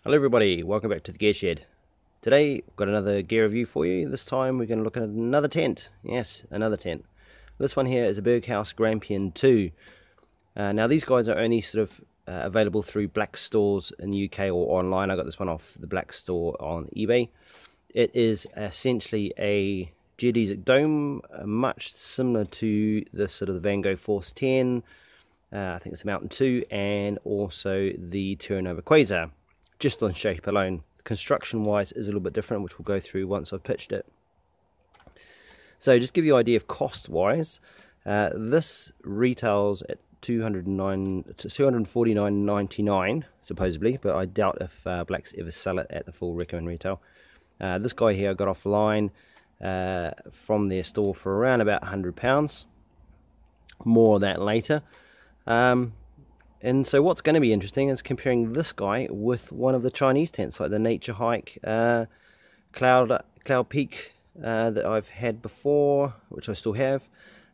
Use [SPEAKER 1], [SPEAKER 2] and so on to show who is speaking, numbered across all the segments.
[SPEAKER 1] Hello everybody, welcome back to the Gear Shed. Today we've got another gear review for you. This time we're going to look at another tent. Yes, another tent. This one here is a Berghaus Grampian 2. Now these guys are only sort of available through Black stores in the UK or online. I got this one off the Black store on eBay. It is essentially a geodesic dome, much similar to the sort of the Van Gogh Force 10. I think it's a Mountain 2, and also the Terra Nova Quasar. Just on shape alone. Construction wise is a little bit different, which we'll go through once I've pitched it. So just give you an idea of cost wise, this retails at $249.99 supposedly, but I doubt if Blacks ever sell it at the full recommend retail. This guy here I got offline from their store for around about £100. More of that later. And so what's going to be interesting is comparing this guy with one of the Chinese tents, like the Nature Hike Cloud Peak that I've had before, which I still have,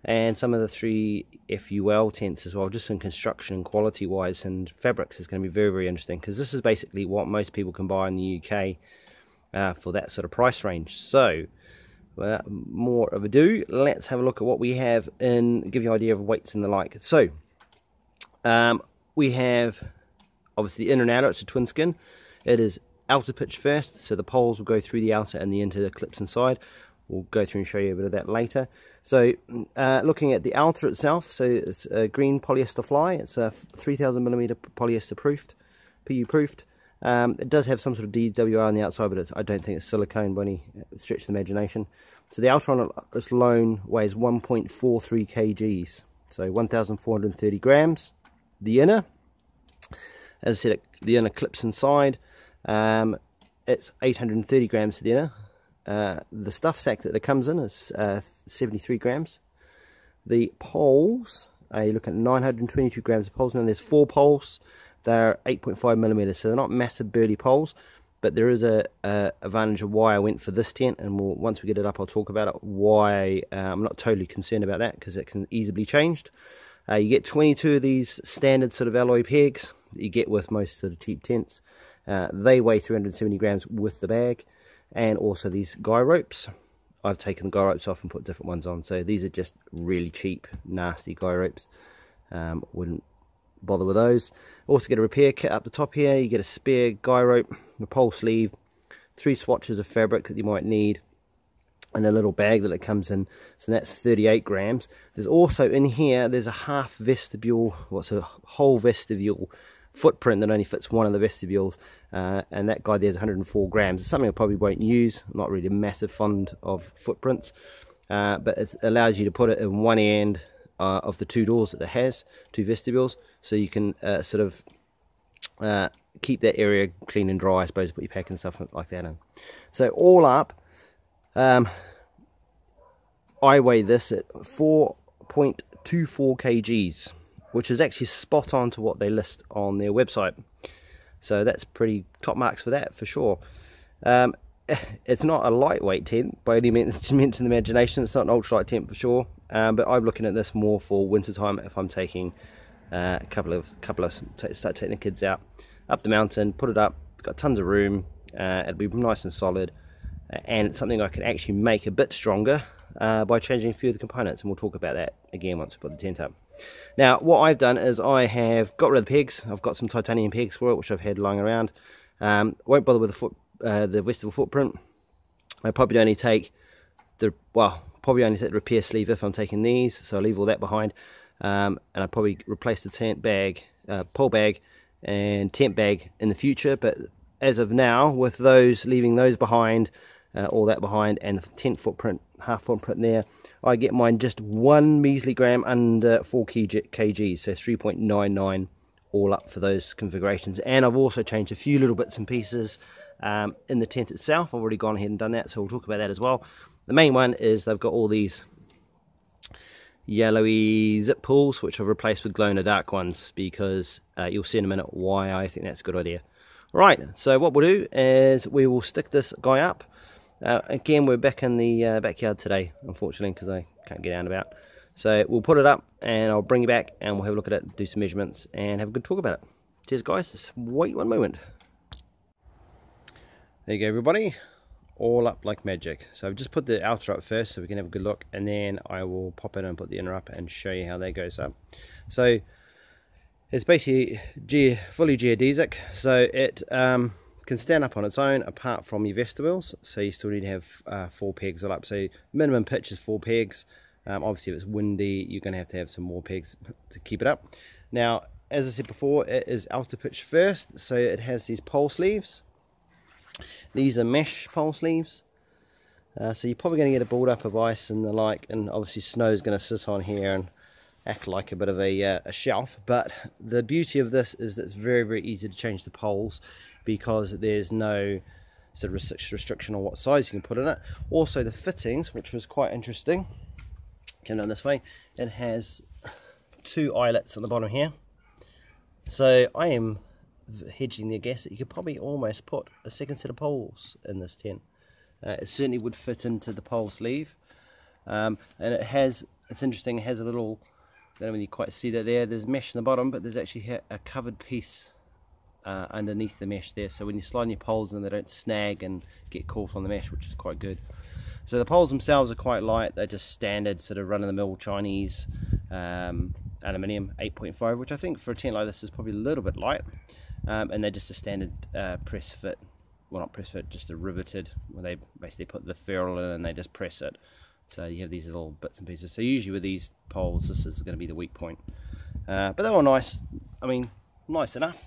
[SPEAKER 1] and some of the 3 FUL tents as well, just in construction and quality wise and fabrics is going to be very, very interesting, because this is basically what most people can buy in the UK for that sort of price range. So without more of ado, let's have a look at what we have and give you an idea of weights and the like. So we have obviously the inner and outer. It's a twin skin. It is outer pitch first, so the poles will go through the outer and the into the clips inside. We'll go through and show you a bit of that later. So looking at the outer itself, so it's a green polyester fly. It's a 3000mm polyester proofed, PU proofed. It does have some sort of DWR on the outside, but I don't think it's silicone by any stretch of the imagination. So the outer on it alone weighs 1.43 kgs, so 1430 grams. The inner, as I said, the inner clips inside. It's 830 grams to the inner. The stuff sack that it comes in is 73 grams. The poles, you look at 922 grams of poles. Now there's 4 poles. They're 8.5mm, so they're not massive burly poles, but there is a advantage of why I went for this tent, and once we get it up I'll talk about it, why I'm not totally concerned about that, because it can easily be changed. You get 22 of these standard sort of alloy pegs that you get with most of the cheap tents. They weigh 370 grams with the bag, and also these guy ropes. I've taken the guy ropes off and put different ones on, so these are just really cheap, nasty guy ropes. Wouldn't bother with those. Also get a repair kit up the top here. You get a spare guy rope, a pole sleeve, 3 swatches of fabric that you might need, and a little bag that it comes in, so that's 38 grams. There's also in here, there's a half vestibule, what's a whole vestibule footprint that only fits one of the vestibules, and that guy there's 104 grams. It's something I probably won't use. I'm not really a massive fond of footprints, but it allows you to put it in one end of the 2 doors that it has, 2 vestibules, so you can sort of keep that area clean and dry, I suppose, put your pack and stuff like that in. So all up, I weigh this at 4.24 kgs, which is actually spot on to what they list on their website. So that's pretty top marks for that, for sure. It's not a lightweight tent by any means in the imagination. It's not an ultralight tent for sure, but I'm looking at this more for winter time if I'm taking start taking the kids out up the mountain, put it up. It's got tons of room. It'll be nice and solid. And it's something I can actually make a bit stronger by changing a few of the components, and we'll talk about that again once we put the tent up. Now what I've done is I have got rid of the pegs. I've got some titanium pegs for it, which I've had lying around. Won't bother with the vestibule footprint. I probably only take the repair sleeve if I'm taking these, so I'll leave all that behind, and I'll probably replace the tent bag, pole bag and tent bag in the future, but as of now, with those, leaving those behind, all that behind, and the tent footprint, half footprint there, I get mine just 1 measly gram under 4 kgs, so 3.99 all up for those configurations. And I've also changed a few little bits and pieces in the tent itself. I've already gone ahead and done that, so we'll talk about that as well. The main one is they've got all these yellowy zip pulls, which I've replaced with glow-in-the-dark ones, because you'll see in a minute why I think that's a good idea. Right, so what we'll do is we will stick this guy up. Again, we're back in the backyard today, unfortunately, because I can't get out and about. So we'll put it up and I'll bring you back and we'll have a look at it, do some measurements and have a good talk about it. Cheers guys, just wait one moment. There you go, everybody, all up like magic. So I've just put the outer up first so we can have a good look, and then I will pop in and put the inner up and show you how that goes up. So it's basically fully geodesic, so it can stand up on its own apart from your vestibules, so you still need to have 4 pegs all up. So minimum pitch is 4 pegs. Obviously if it's windy you're going to have some more pegs to keep it up. Now as I said before, it is alto pitch first, so it has these pole sleeves. These are mesh pole sleeves, so you're probably going to get a build-up of ice and the like, and obviously snow is going to sit on here and act like a bit of a shelf. But the beauty of this is that it's very, very easy to change the poles, because there's no sort of restriction on what size you can put in it. Also the fittings, which was quite interesting, come down this way, it has 2 eyelets on the bottom here. So I am hedging the guess that you could probably almost put a second set of poles in this tent. It certainly would fit into the pole sleeve, and it's interesting, it has a little, I don't know whether you quite see that there, there's mesh in the bottom, but there's actually a covered piece underneath the mesh there, so when you slide your poles in they don't snag and get caught on the mesh, which is quite good. So the poles themselves are quite light, they're just standard sort of run-of-the-mill Chinese aluminium 8.5, which I think for a tent like this is probably a little bit light. And they're just a standard press fit, well not press fit, just a riveted, where they basically put the ferrule in and they just press it. So you have these little bits and pieces. So usually with these poles this is going to be the weak point. But they're all nice, I mean nice enough.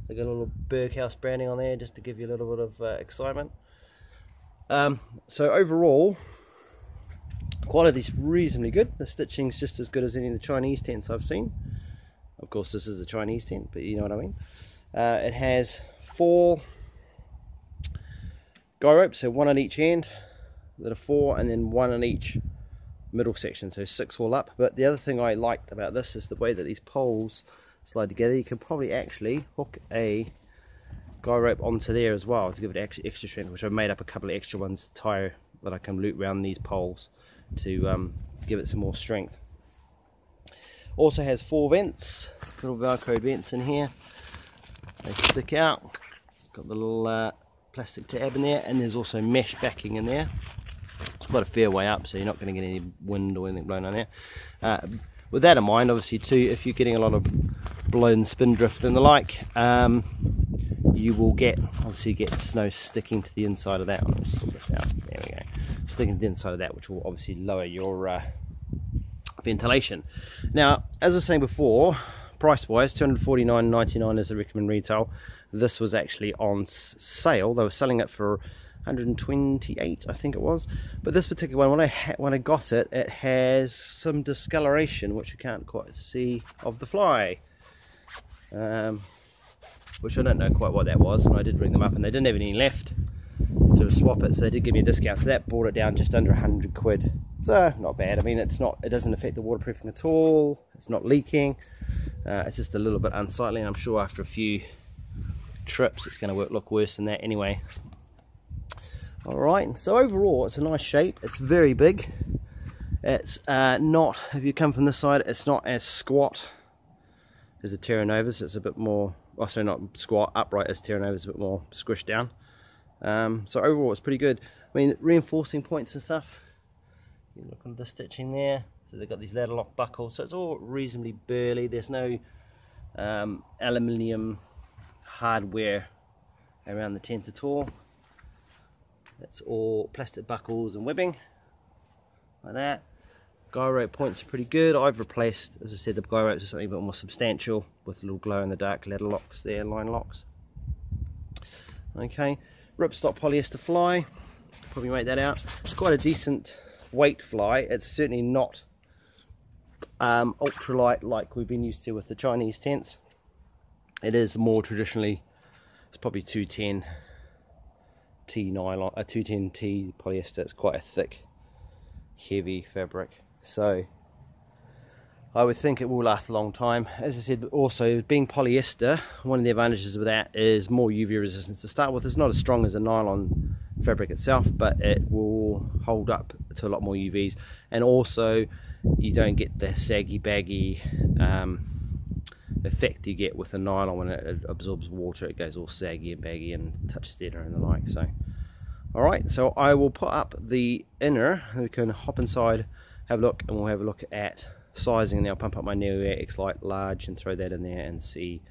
[SPEAKER 1] They got a little Berghaus branding on there just to give you a little bit of excitement. So overall, quality's reasonably good. The stitching's just as good as any of the Chinese tents I've seen. Of course this is a Chinese tent, but you know what I mean. It has 4 guy ropes, so 1 on each end that are 4, and then 1 on each middle section, so 6 all up. But the other thing I liked about this is the way that these poles slide together. You can probably actually hook a guy rope onto there as well to give it extra strength, which I've made up a couple of extra ones to tie that I can loop around these poles to give it some more strength. Also has 4 vents, little velcro vents in here. They stick out, got the little plastic tab in there, and there's also mesh backing in there. It's quite a fair way up, so you're not going to get any wind or anything blown on there. With that in mind, obviously too, if you're getting a lot of blown spin drift and the like, you will obviously get snow sticking to the inside of that. Let me sort this out. There we go. Sticking to the inside of that, which will obviously lower your ventilation. Now, as I was saying before, price wise, $249.99 is the recommend retail. This was actually on sale. They were selling it for $128, I think it was. But this particular one, when I got it, it has some discoloration, which you can't quite see, of the fly, which I don't know quite what that was. And I did ring them up, and they didn't have any left to swap it, so they did give me a discount. So that brought it down just under 100 quid. So not bad. I mean, it doesn't affect the waterproofing at all. It's not leaking. It's just a little bit unsightly, and I'm sure after a few trips it's going to look worse than that anyway. Alright, so overall it's a nice shape. It's very big. It's not, if you come from this side, it's not as squat as the Terra Novas. It's a bit more, also not squat, upright as Terra Novas, a bit more squished down. So overall it's pretty good. I mean, reinforcing points and stuff, you look at the stitching there. So they've got these ladder lock buckles, so it's all reasonably burly. There's no aluminium hardware around the tent at all. It's all plastic buckles and webbing like that. Guy rope points are pretty good. I've replaced, as I said, the guy ropes with something a bit more substantial with a little glow in the dark ladder locks there, line locks. Okay, ripstop polyester fly, probably make that out. It's quite a decent weight fly. It's certainly not ultralight like we've been used to with the Chinese tents. It is more traditionally, it's probably 210T nylon, 210T polyester. It's quite a thick, heavy fabric, so I would think it will last a long time. As I said, also being polyester, one of the advantages of that is more UV resistance to start with. It's not as strong as a nylon fabric itself, but it will hold up to a lot more UVs, and also you don't get the saggy baggy effect you get with the nylon when it absorbs water. It goes all saggy and baggy and touches the inner and the like. So alright, so I will put up the inner, and we can hop inside, have a look, and we'll have a look at sizing, and then I'll pump up my Neo X Lite large and throw that in there and see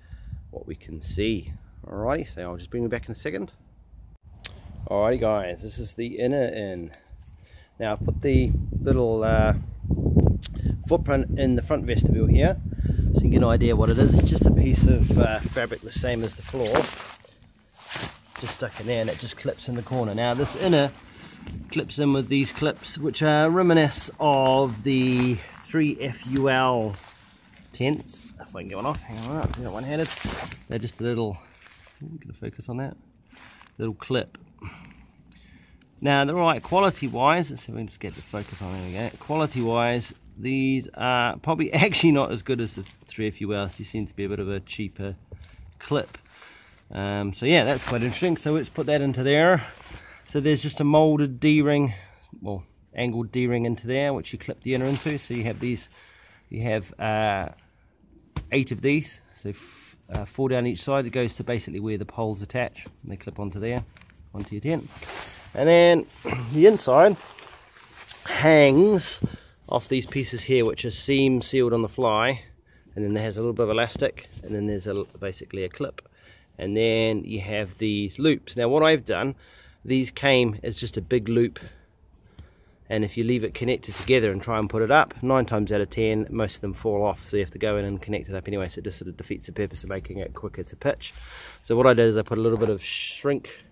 [SPEAKER 1] what we can see. Alrighty, so I'll just bring you back in a second. Alrighty guys, this is the inner in. Now I've put the little footprint in the front vestibule here, so you can get an idea what it is. It's just a piece of fabric the same as the floor, just stuck in there, and it just clips in the corner. Now this inner clips in with these clips, which are reminiscent of the 3FUL tents. If I can get one off, hang on, I'll do that one-handed. They're just a little, get a focus on that, little clip. Now they're alright quality wise. Let's see if we can just get the focus on. There we go. Quality wise, these are probably actually not as good as the 3FUL. These seem to be a bit of a cheaper clip. So yeah, that's quite interesting. So let's put that into there. So there's just a molded D-ring, well, angled D-ring into there, which you clip the inner into. So you have these, you have 8 of these, so 4 down each side. That goes to basically where the poles attach, and they clip onto there, onto your tent. And then the inside hangs off these pieces here, which are seam sealed on the fly, and then there has a little bit of elastic, and then there's basically a clip, and then you have these loops. Now what I've done, these came as just a big loop, and if you leave it connected together and try and put it up, 9 times out of 10 most of them fall off, so you have to go in and connect it up anyway. So it just sort of defeats the purpose of making it quicker to pitch. So what I did is I put a little bit of shrink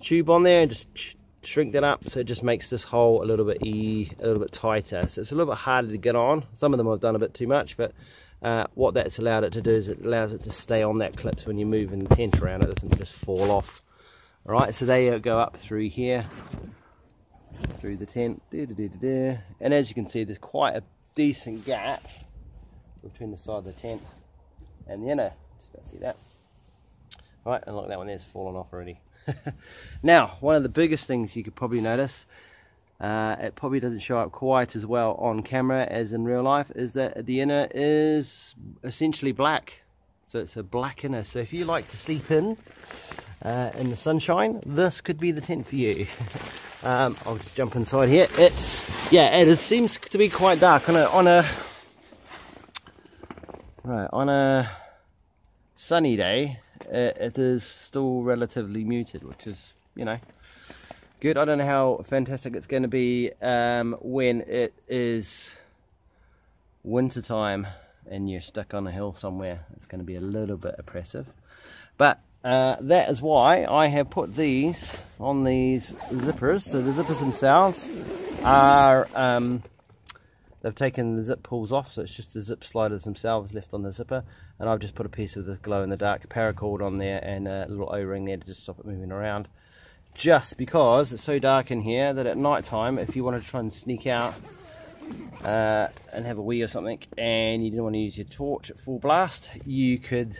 [SPEAKER 1] tube on there and just shrink that up, so it just makes this hole a little bit tighter. So it's a little bit harder to get on. Some of them I've done a bit too much, but what that's allowed it to do is it allows it to stay on that clip, so when you're moving the tent around, it doesn't just fall off. Alright, so they go up through here, through the tent, and as you can see, there's quite a decent gap between the side of the tent and the inner. Just about to see that. Alright, and look, that one there's fallen off already. Now, one of the biggest things you could probably notice, it probably doesn't show up quite as well on camera as in real life, is that the inner is essentially black. So it's a black inner. So if you like to sleep in the sunshine, this could be the tent for you. I'll just jump inside here. It seems to be quite dark on a sunny day. It is still relatively muted, which is, you know, good. I don't know how fantastic it's going to be when it is winter time and you're stuck on a hill somewhere. It's going to be a little bit oppressive, but that is why I have put these on these zippers. So the zippers themselves are they've taken the zip pulls off, so it's just the zip sliders themselves left on the zipper, and I've just put a piece of this glow-in-the-dark paracord on there and a little O-ring there to just stop it moving around, just because it's so dark in here that at night time, if you want to try and sneak out and have a wee or something, and you didn't want to use your torch at full blast, you could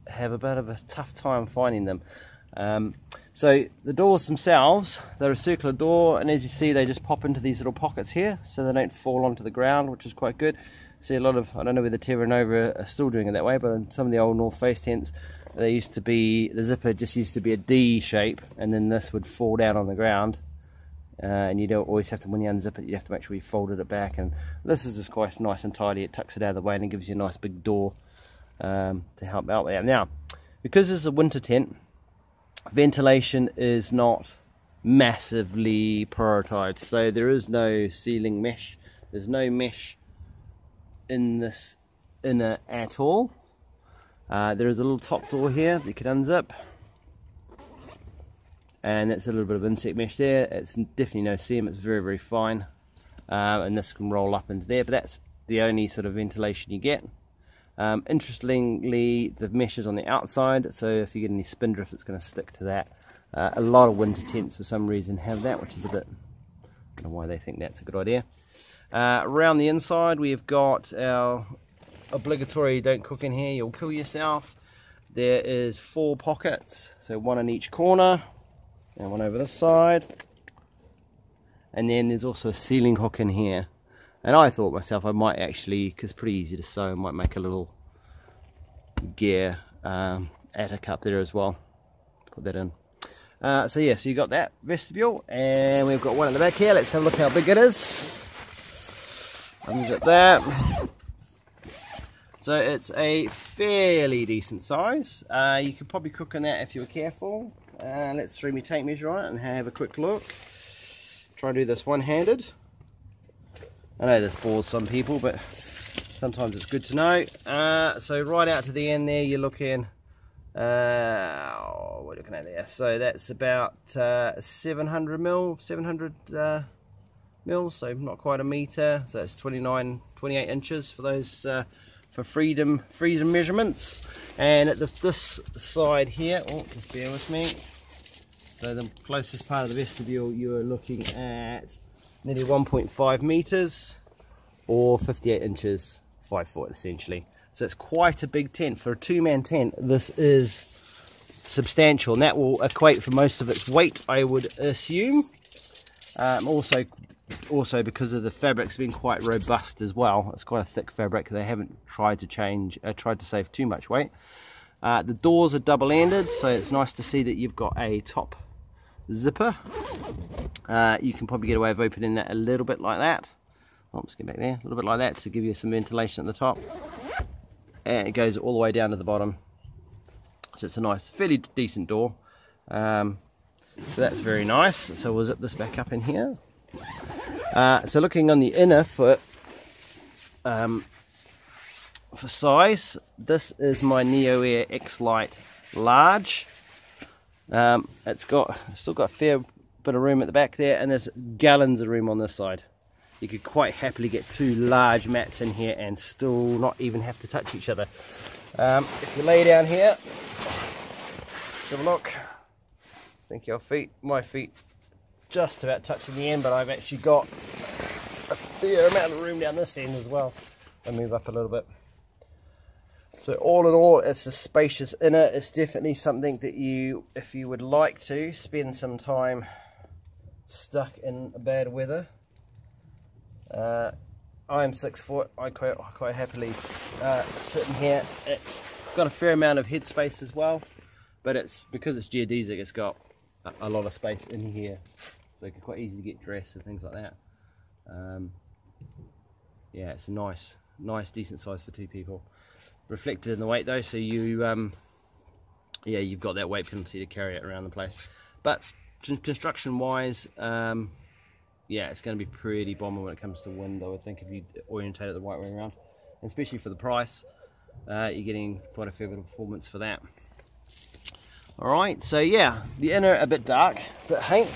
[SPEAKER 1] have a bit of a tough time finding them. So the doors themselves, they're a circular door, and as you see, they just pop into these little pockets here, so they don't fall onto the ground, which is quite good. See a lot of, I don't know whether Terra Nova are still doing it that way, but in some of the old North Face tents, they used to be, the zipper just used to be a D shape, and then this would fall down on the ground, and you don't always have to, when you unzip it, you have to make sure you folded it back, and this is just quite nice and tidy. It tucks it out of the way and it gives you a nice big door to help out there. Now, because this is a winter tent, ventilation is not massively prioritized, so there is no ceiling mesh. There's no mesh in this inner at all. There is a little top door here that you could unzip, and that's a little bit of insect mesh there. It's definitely no seam, it's very, very fine, and this can roll up into there, but that's the only sort of ventilation you get. Interestingly, the mesh is on the outside, so if you get any spindrift, it's going to stick to that. A lot of winter tents for some reason have that, which is a bit, I don't know why they think that's a good idea. Around the inside, we've got our obligatory don't cook in here, you'll kill yourself. There is 4 pockets, so 1 in each corner, and 1 over this side. And then there's also a ceiling hook in here. And I thought myself I might actually, because it's pretty easy to sew, I might make a little gear attic up there as well. Put that in. So yeah, so you got that vestibule, and we've got one at the back here. Let's have a look how big it is. Unzip that. So it's a fairly decent size. You could probably cook in that if you were careful. Let's throw my tape measure on it and have a quick look. Try and do this one-handed. I know this bores some people, but sometimes it's good to know. So right out to the end there, you're looking, what are we looking at there? So that's about 700 mil, so not quite a meter. So it's 28 inches for those for freedom measurements. And at this side here, oh, just bear with me. So the closest part of the vestibule, you're looking at nearly 1.5 meters, or 58 inches, 5 foot essentially. So it's quite a big tent. For a two-man tent, this is substantial, and that will equate for most of its weight, I would assume. Also because of the fabric's been quite robust as well. It's quite a thick fabric. They haven't tried to save too much weight. The doors are double-ended, so it's nice to see that you've got a top zipper. You can probably get away with opening that a little bit like that. Oh, let's get back there, a little bit like that to give you some ventilation at the top, and it goes all the way down to the bottom. So it's a nice, fairly decent door. So that's very nice. So we'll zip this back up in here. So looking on the inner foot, for size, this is my Neo Air X Lite large. It's still got a fair bit of room at the back there, and there's gallons of room on this side. You could quite happily get two large mats in here and still not even have to touch each other. If you lay down here, have a look. I think my feet just about touching the end, but I've actually got a fair amount of room down this end as well. I'll move up a little bit. So all in all, it's a spacious inner. It's definitely something that if you would like to spend some time stuck in bad weather. I'm 6 foot. I quite happily sit in here. It's got a fair amount of headspace as well, but because it's geodesic, it's got a lot of space in here, so it's quite easy to get dressed and things like that. Yeah, it's a nice decent size for two people. Reflected in the weight though, so you've got that weight penalty to carry it around the place. But construction wise, yeah, it's going to be pretty bomber when it comes to wind, I would think, if you orientate it the right way around. And especially for the price, you're getting quite a fair bit of performance for that. Alright, so yeah, the inner a bit dark, but hey,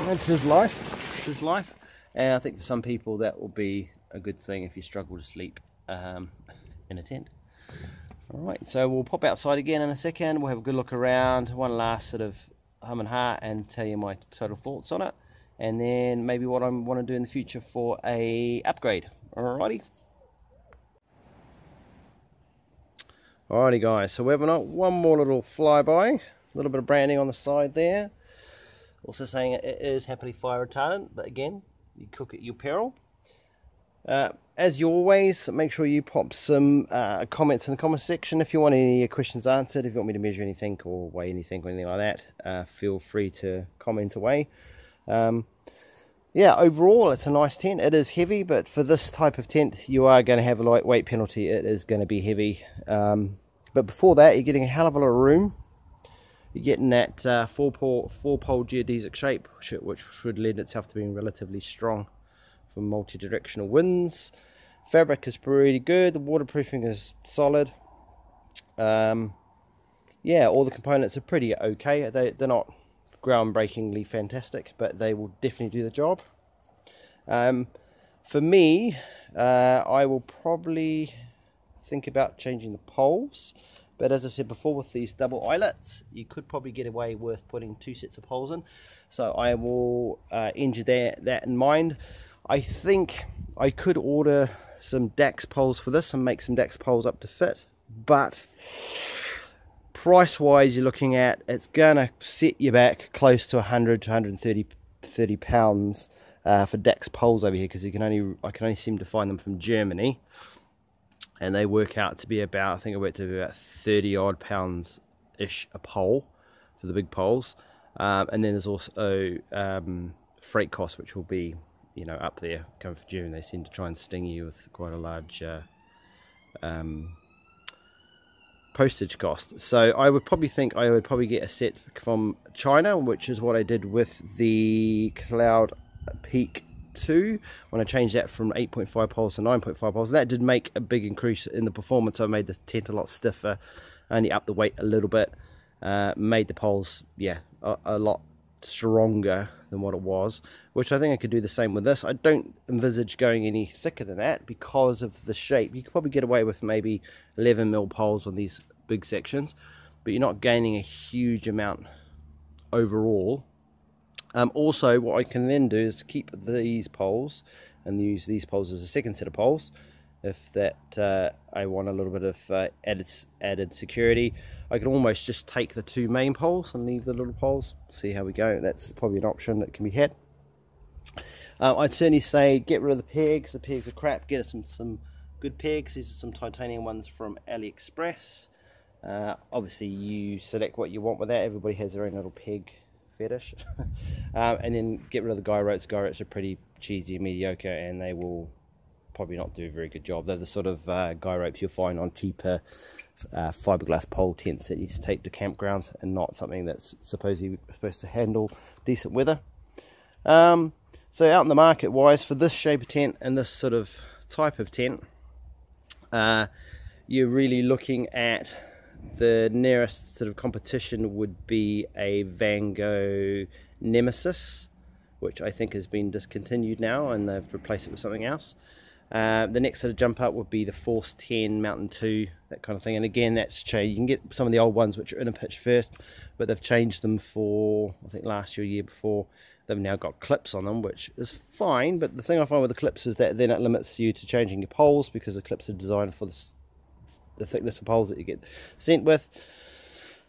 [SPEAKER 1] it's his life. It's his life. And I think for some people that will be a good thing if you struggle to sleep in a tent. Alright, so we'll pop outside again in a second. We'll have a good look around, one last sort of hum and ha, and tell you my total thoughts on it. And then maybe what I want to do in the future for a upgrade. Alrighty. Alrighty guys, so we're having one more little flyby. A little bit of branding on the side there. Also saying it is happily fire retardant, but again, you cook at your peril. As you always, make sure you pop some comments in the comment section if you want any questions answered. If you want me to measure anything or weigh anything or anything like that, feel free to comment away. Yeah, overall it's a nice tent. It is heavy, but for this type of tent you are going to have a light weight penalty. It is going to be heavy, but before that you're getting a hell of a lot of room. You're getting that four-pole geodesic shape, which should lend itself to being relatively strong for multi-directional winds. Fabric is pretty good. The waterproofing is solid. Yeah, all the components are pretty okay. They're not groundbreakingly fantastic, but they will definitely do the job. For me, I will probably think about changing the poles. But as I said before, with these double eyelets, you could probably get away with putting 2 sets of poles in. So I will engineer that in mind. I think I could order some DAX poles for this and make some DAX poles up to fit. But price-wise, you're looking at, it's going to set you back close to 100 to 130 pounds for DAX poles over here, because I can only seem to find them from Germany. and they work out to be about, I think it worked to be about 30 odd pounds ish a pole for the big poles. And then there's also freight costs, which will be, you know, up there coming for June. They seem to try and sting you with quite a large postage cost. So I would probably think I would probably get a set from China, which is what I did with the Cloud Peak 2 when I changed that from 8.5 poles to 9.5 poles. That did make a big increase in the performance. I made the tent a lot stiffer, only upped the weight a little bit, made the poles, yeah, a lot stronger than what it was, which I think I could do the same with this. I don't envisage going any thicker than that because of the shape. You could probably get away with maybe 11mm poles on these big sections, but you're not gaining a huge amount overall. Also, what I can then do is keep these poles and use these poles as a second set of poles if that I want a little bit of added security. I can almost just take the two main poles and leave the little poles, see how we go. That's probably an option that can be had. I'd certainly say get rid of the pegs. The pegs are crap. Get some good pegs. These are some titanium ones from AliExpress. Obviously you select what you want with that. Everybody has their own little peg fetish. And then get rid of the guy ropes. Guy ropes are pretty cheesy and mediocre, and they will probably not do a very good job. They're the sort of guy ropes you'll find on cheaper fiberglass pole tents that you take to campgrounds, and not something that's supposed to handle decent weather. So out in the market wise, for this shape of tent and this sort of type of tent, you're really looking at the nearest sort of competition would be a Van Gogh Nemesis, which I think has been discontinued now and they've replaced it with something else. The next sort of jump up would be the Force 10 Mountain 2, that kind of thing. And again, that's changed. You can get some of the old ones which are in a pitch first, but they've changed them for, I think last year, year before. They've now got clips on them, which is fine. But the thing I find with the clips is that then it limits you to changing your poles, because the clips are designed for the thickness of poles that you get sent with.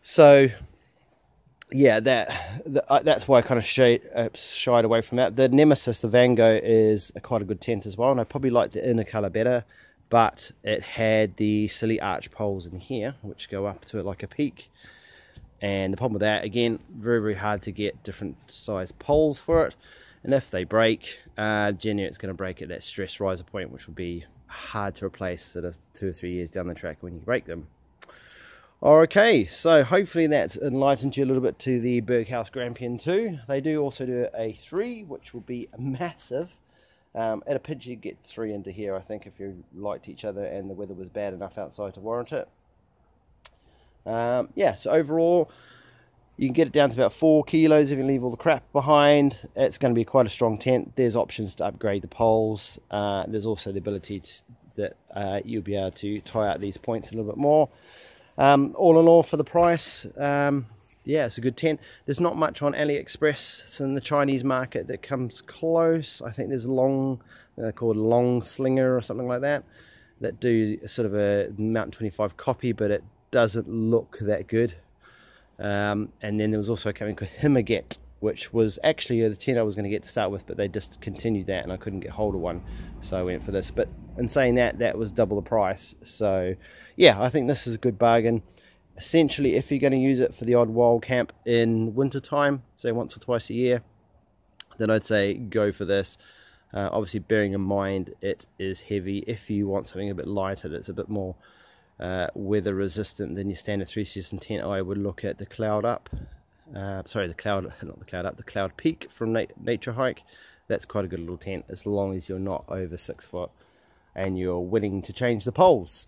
[SPEAKER 1] So yeah, that's why I kind of shied away from that. The Nemesis, the Van Gogh, is quite a good tent as well, and I probably like the inner colour better, but it had the silly arch poles in here which go up to it like a peak. And the problem with that, again, very, very hard to get different size poles for it, and if they break, generally it's going to break at that stress riser point, which will be hard to replace sort of 2 or 3 years down the track when you break them. Okay, so hopefully that's enlightened you a little bit to the Berghaus Grampian 2. They do also do a 3, which will be massive. At a pinch you get 3 into here, I think, if you liked each other and the weather was bad enough outside to warrant it. Yeah, so overall you can get it down to about 4 kilos if you leave all the crap behind. It's going to be quite a strong tent. There's options to upgrade the poles. There's also the ability that you'll be able to tie out these points a little bit more. All in all, for the price, yeah, it's a good tent. There's not much on AliExpress. It's in the Chinese market that comes close. I think there's they're called Long Slinger or something like that, that do sort of a Mountain 25 copy, but it doesn't look that good. And then there was also a company called Himaget, which was actually the tent I was going to get to start with, but they discontinued that and I couldn't get hold of one, so I went for this. But in saying that, that was double the price. So yeah, I think this is a good bargain. Essentially, if you're going to use it for the odd wild camp in winter time, say once or twice a year, then I'd say go for this. Obviously bearing in mind it is heavy. If you want something a bit lighter that's a bit more weather resistant than your standard 3-season tent, I would look at the Cloud Up. Sorry, the Cloud Peak from Nature Hike. That's quite a good little tent, as long as you're not over 6 foot and you're willing to change the poles.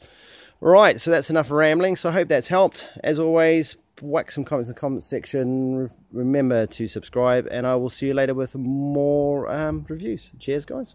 [SPEAKER 1] Right, so that's enough rambling. So I hope that's helped. As always, whack some comments in the comment section. Remember to subscribe, and I will see you later with more reviews. Cheers, guys.